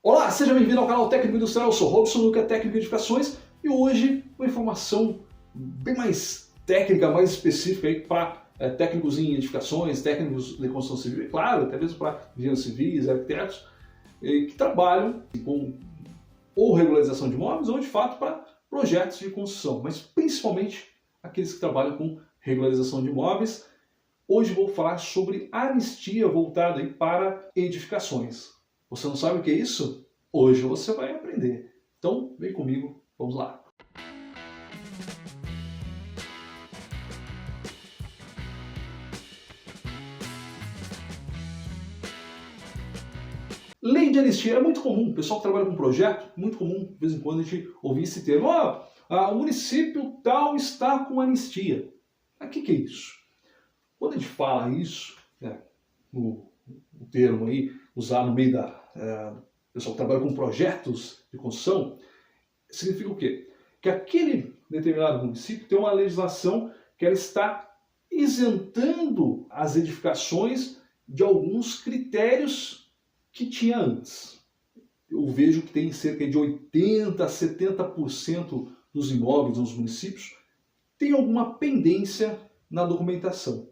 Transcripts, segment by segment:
Olá, seja bem-vindo ao canal Técnico Industrial. Eu sou Robson Luca, técnico de edificações, e hoje uma informação bem mais técnica, mais específica para técnicos em edificações, técnicos de construção civil, e claro, até mesmo para engenheiros civis, arquitetos, que trabalham com ou regularização de imóveis ou de fato para projetos de construção, mas principalmente aqueles que trabalham com regularização de imóveis. Hoje vou falar sobre anistia voltada aí para edificações. Você não sabe o que é isso? Hoje você vai aprender. Então, vem comigo, vamos lá. Lei de anistia é muito comum, o pessoal que trabalha com projeto, muito comum, de vez em quando a gente ouvir esse termo. O município tal está com anistia. O que é isso? Quando a gente fala isso, o termo aí, usado no meio da pessoal que trabalha com projetos de construção, significa o quê? Que aquele determinado município tem uma legislação que ela está isentando as edificações de alguns critérios que tinha antes. Eu vejo que tem cerca de 80% a 70% dos imóveis nos municípios tem alguma pendência na documentação.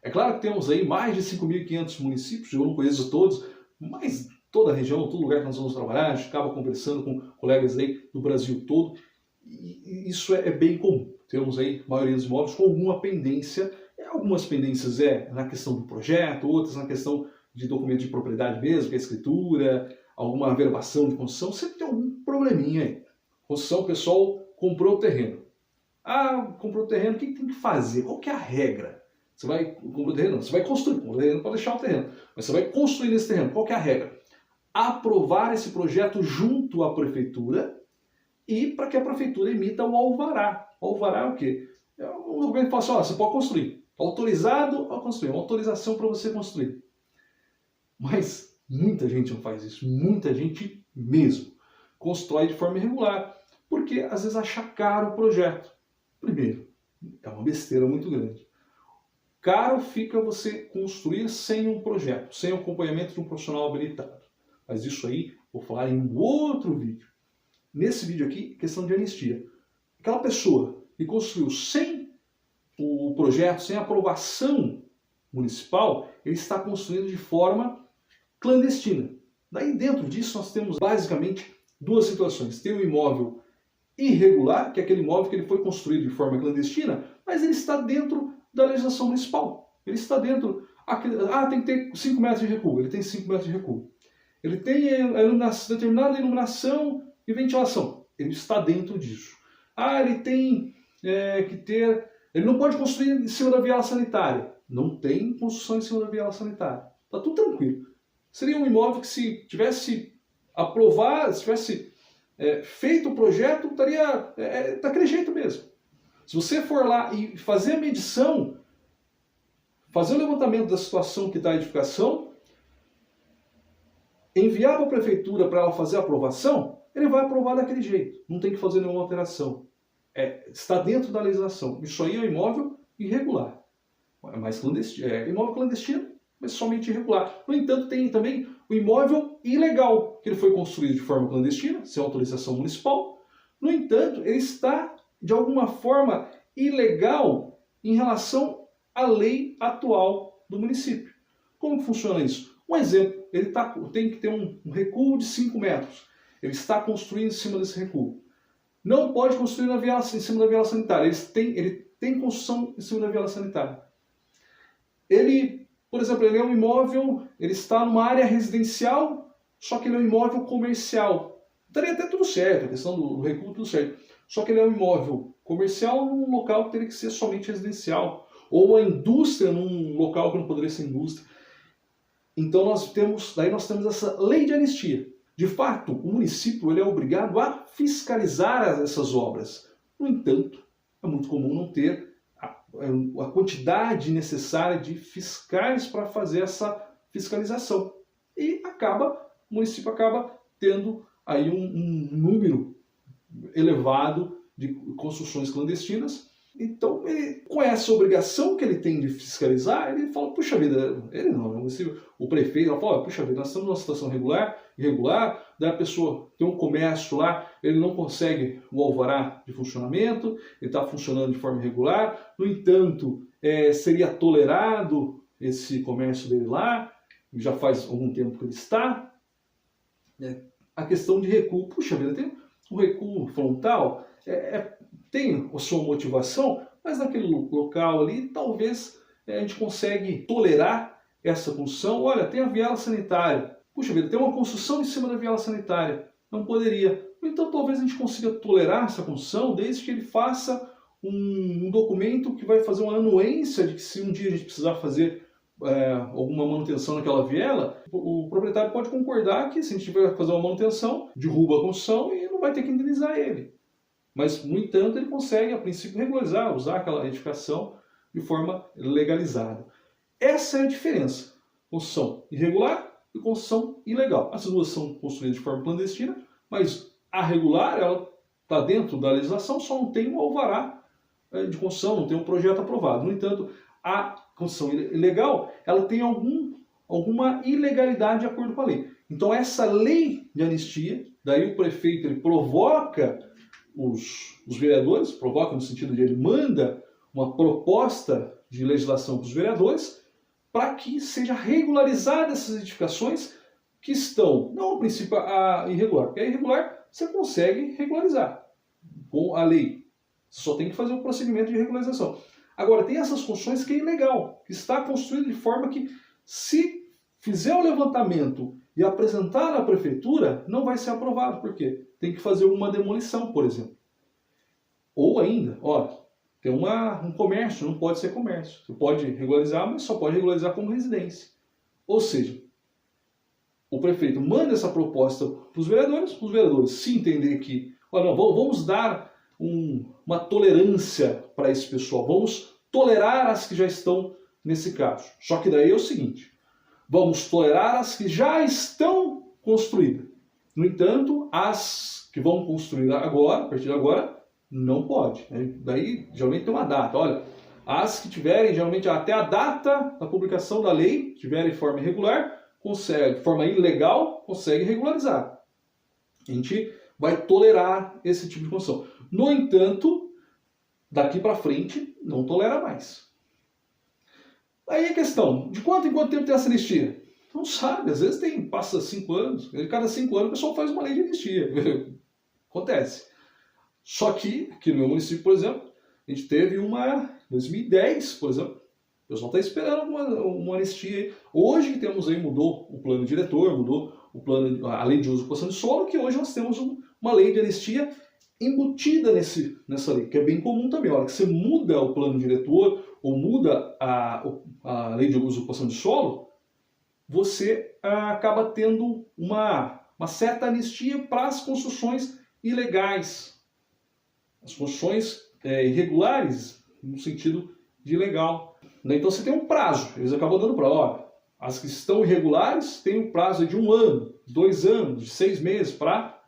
É claro que temos aí mais de 5.500 municípios, eu não conheço todos, mas toda a região, todo lugar que nós vamos trabalhar, a gente acaba conversando com colegas aí do Brasil todo, e isso é bem comum. Temos aí a maioria dos imóveis com alguma pendência, algumas pendências na questão do projeto, outras na questão de documento de propriedade mesmo, que é a escritura, alguma averbação de construção, sempre tem algum probleminha aí. Construção, o pessoal comprou o terreno. Comprou o terreno, o que tem que fazer? Qual que é a regra? Você vai comprar o terreno? Você vai construir. O terreno pode deixar o terreno. Mas você vai construir nesse terreno. Qual que é a regra? Aprovar esse projeto junto à prefeitura e para que a prefeitura emita o alvará. O alvará é o quê? É um documento que fala assim, você pode construir. Autorizado a construir. Uma autorização para você construir. Mas muita gente não faz isso. Muita gente mesmo. Constrói de forma irregular. Porque às vezes acha caro o projeto. Primeiro, é uma besteira muito grande. Caro fica você construir sem um projeto, sem o acompanhamento de um profissional habilitado. Mas isso aí vou falar em um outro vídeo. Nesse vídeo aqui, questão de anistia. Aquela pessoa que construiu sem o projeto, sem a aprovação municipal, ele está construindo de forma clandestina. Daí dentro disso nós temos basicamente duas situações. Tem o imóvel irregular, que é aquele imóvel que ele foi construído de forma clandestina, mas ele está dentro da legislação municipal. Ele está dentro... tem que ter 5 metros de recuo. Ele tem 5 metros de recuo. Ele tem determinada iluminação e ventilação. Ele está dentro disso. Ele tem que ter... Ele não pode construir em cima da viela sanitária. Não tem construção em cima da viela sanitária. Está tudo tranquilo. Seria um imóvel que, se tivesse aprovado, se tivesse feito o projeto, estaria daquele jeito mesmo. Se você for lá e fazer a medição, fazer o levantamento da situação que está a edificação, enviar para a prefeitura para ela fazer a aprovação, ele vai aprovar daquele jeito. Não tem que fazer nenhuma alteração. Está dentro da legislação. Isso aí é um imóvel irregular. É mais clandestino. Imóvel clandestino, mas somente irregular. No entanto, tem também o imóvel ilegal, que ele foi construído de forma clandestina, sem autorização municipal. No entanto, ele está de alguma forma ilegal em relação à lei atual do município. Como funciona isso? Um exemplo, ele tem que ter um recuo de 5 metros. Ele está construindo em cima desse recuo. Não pode construir em cima da viela sanitária. Ele tem construção em cima da viela sanitária. Por exemplo, ele é um imóvel, ele está numa área residencial, só que ele é um imóvel comercial. Estaria até tudo certo, a questão do recuo, tudo certo. Só que ele é um imóvel comercial num local que teria que ser somente residencial. Ou uma indústria num local que não poderia ser indústria. Então nós temos essa lei de anistia. De fato, o município ele é obrigado a fiscalizar essas obras. No entanto, é muito comum não ter a quantidade necessária de fiscais para fazer essa fiscalização. E o município acaba tendo aí um número elevado de construções clandestinas. Então, com essa obrigação que ele tem de fiscalizar, ele fala, puxa vida, ele não, o prefeito fala, puxa vida, nós estamos numa situação regular, irregular, daí a pessoa tem um comércio lá, ele não consegue o alvará de funcionamento, ele está funcionando de forma irregular, no entanto, seria tolerado esse comércio dele lá, já faz algum tempo que ele está. A questão de recuo, puxa vida, tem o recuo frontal, tem a sua motivação, mas naquele local ali, talvez a gente consegue tolerar essa construção. Olha, tem a viela sanitária. Puxa vida, tem uma construção em cima da viela sanitária. Não poderia. Então talvez a gente consiga tolerar essa construção desde que ele faça um documento que vai fazer uma anuência de que se um dia a gente precisar fazer alguma manutenção naquela viela, o proprietário pode concordar que se a gente tiver que fazer uma manutenção, derruba a construção e não vai ter que indenizar ele. Mas, no entanto, ele consegue, a princípio, regularizar, usar aquela edificação de forma legalizada. Essa é a diferença. Construção irregular e construção ilegal. Essas duas são construídas de forma clandestina, mas a regular, ela está dentro da legislação, só não tem um alvará de construção, não tem um projeto aprovado. No entanto, a construção ilegal, ela tem alguma ilegalidade de acordo com a lei. Então, essa lei de anistia, daí o prefeito ele provoca os vereadores, provoca no sentido de ele manda uma proposta de legislação para os vereadores para que seja regularizada essas edificações que estão, não a princípio irregular, porque a irregular você consegue regularizar com a lei. Você só tem que fazer o procedimento de regularização. Agora, tem essas construções que é ilegal, que está construída de forma que, se fizer o levantamento e apresentar na prefeitura, não vai ser aprovado. Por quê? Tem que fazer uma demolição, por exemplo. Ou ainda, tem um comércio, não pode ser comércio. Você pode regularizar, mas só pode regularizar como residência. Ou seja, o prefeito manda essa proposta para os vereadores se entender que, vamos dar uma tolerância para esse pessoal, vamos tolerar as que já estão nesse caso. Só que daí é o seguinte, vamos tolerar as que já estão construídas. No entanto, as que vão construir agora, a partir de agora, não pode. Daí, geralmente tem uma data. Olha, as que tiverem, geralmente, até a data da publicação da lei, tiverem forma irregular, consegue, forma ilegal, consegue regularizar. A gente vai tolerar esse tipo de construção. No entanto, daqui para frente, não tolera mais. Aí a questão, de quanto em quanto tempo tem essa anistia? Não sabe, às vezes passa 5 anos, cada 5 anos o pessoal faz uma lei de anistia. Acontece. Só que, aqui no meu município, por exemplo, a gente teve uma, 2010, por exemplo, o pessoal está esperando uma anistia aí. Hoje que temos aí, mudou o plano diretor, mudou a lei de uso e ocupação de solo, que hoje nós temos uma lei de anistia embutida nessa lei, que é bem comum também. A hora que você muda o plano diretor ou muda a lei de uso e ocupação de solo, você acaba tendo uma certa anistia para as construções ilegais. As construções irregulares, no sentido de ilegal. Então você tem um prazo, eles acabam dando prazo. As que estão irregulares têm um prazo de 1 ano, 2 anos, de 6 meses para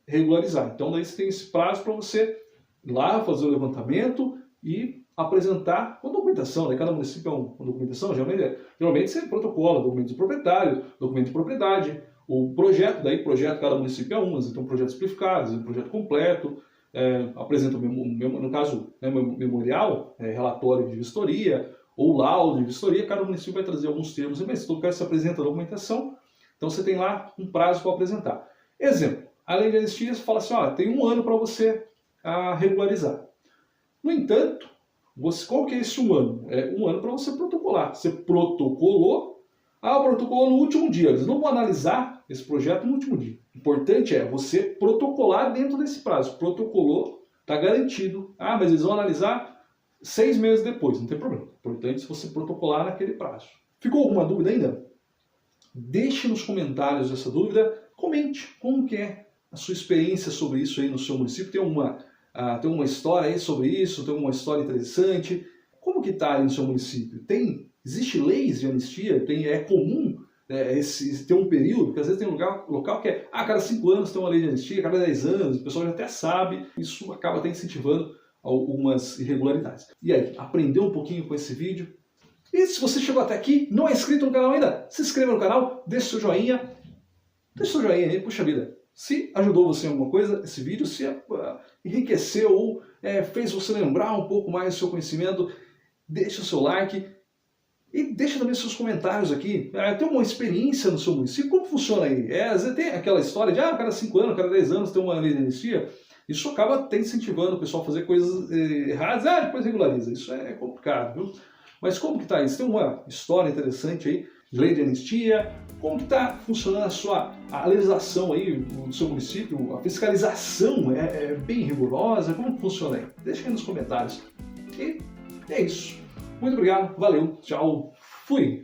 regularizar. Então daí você tem esse prazo para você ir lá fazer o levantamento e apresentar uma documentação. Cada município é uma documentação, geralmente você protocola documento do proprietário, documento de propriedade, o projeto, cada município é um, então projetos simplificados, um projeto completo, apresenta, no caso, memorial, relatório de vistoria, ou laudo de vistoria, cada município vai trazer alguns termos, mas se todo caso se apresenta a documentação, então você tem lá um prazo para apresentar. Exemplo, a lei de anistia fala assim, tem 1 ano para você regularizar. No entanto, qual que é esse 1 ano? É 1 ano para você protocolar. Você protocolou, protocolou no último dia. Eles não vão analisar esse projeto no último dia. O importante é você protocolar dentro desse prazo. Protocolou, está garantido. Mas eles vão analisar 6 meses depois, não tem problema. O importante é você protocolar naquele prazo. Ficou alguma dúvida ainda? Deixe nos comentários essa dúvida. Comente como que é a sua experiência sobre isso aí no seu município. Tem uma história aí sobre isso? Tem uma história interessante? Como que está aí no seu município? Existe leis de anistia? É comum ter um período? Porque às vezes tem local que cada 5 anos tem uma lei de anistia, cada 10 anos, o pessoal já até sabe. Isso acaba até incentivando algumas irregularidades. E aí, aprendeu um pouquinho com esse vídeo? E se você chegou até aqui, não é inscrito no canal ainda, se inscreva no canal, deixe seu joinha. deixa seu joinha aí, puxa vida. Se ajudou você em alguma coisa, esse vídeo, se enriqueceu ou fez você lembrar um pouco mais do seu conhecimento, deixa o seu like e deixa também seus comentários aqui. Tem uma experiência no seu município? Como funciona aí? Às vezes tem aquela história de cada 5 anos, cada 10 anos tem uma lei de anistia. Isso acaba até incentivando o pessoal a fazer coisas erradas. Depois regulariza. Isso é complicado, viu? Mas como que tá isso? Tem uma história interessante aí de lei de anistia. Como que está funcionando a legislação aí no seu município? A fiscalização é bem rigorosa? Como funciona aí? Deixa aí nos comentários. E é isso. Muito obrigado, valeu, tchau, fui!